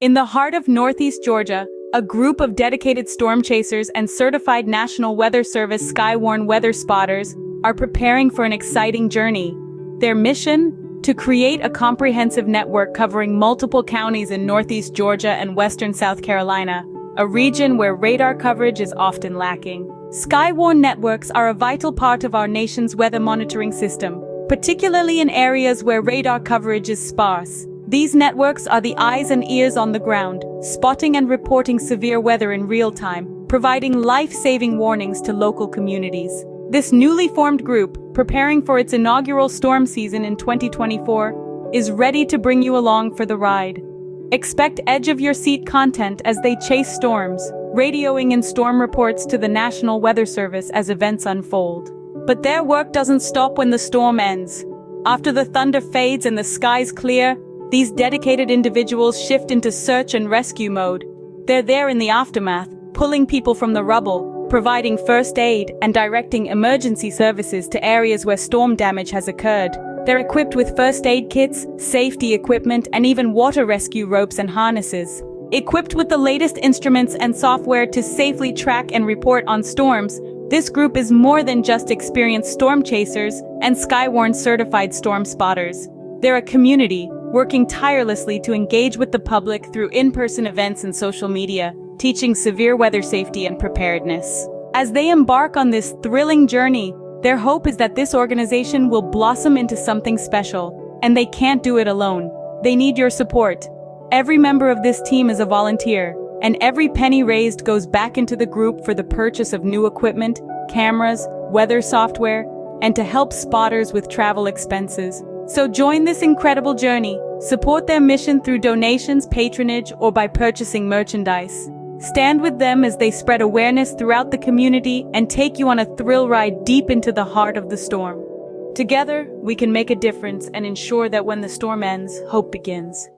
In the heart of Northeast Georgia, a group of dedicated storm chasers and certified National Weather Service Skywarn weather spotters are preparing for an exciting journey. Their mission? To create a comprehensive network covering multiple counties in Northeast Georgia and western South Carolina, a region where radar coverage is often lacking. Skywarn networks are a vital part of our nation's weather monitoring system, particularly in areas where radar coverage is sparse. These networks are the eyes and ears on the ground, spotting and reporting severe weather in real time, providing life-saving warnings to local communities. This newly formed group, preparing for its inaugural storm season in 2024, is ready to bring you along for the ride. Expect edge-of-your-seat content as they chase storms, radioing in storm reports to the National Weather Service as events unfold. But their work doesn't stop when the storm ends. After the thunder fades and the skies clear, these dedicated individuals shift into search and rescue mode. They're there in the aftermath, pulling people from the rubble, providing first aid and directing emergency services to areas where storm damage has occurred. They're equipped with first aid kits, safety equipment, and even water rescue ropes and harnesses. Equipped with the latest instruments and software to safely track and report on storms, this group is more than just experienced storm chasers and Skywarn certified storm spotters. They're a community, working tirelessly to engage with the public through in-person events and social media, teaching severe weather safety and preparedness. As they embark on this thrilling journey, their hope is that this organization will blossom into something special, and they can't do it alone. They need your support. Every member of this team is a volunteer, and every penny raised goes back into the group for the purchase of new equipment, cameras, weather software, and to help spotters with travel expenses. So join this incredible journey. Support their mission through donations, patronage, or by purchasing merchandise. Stand with them as they spread awareness throughout the community and take you on a thrill ride deep into the heart of the storm. Together, we can make a difference and ensure that when the storm ends, hope begins.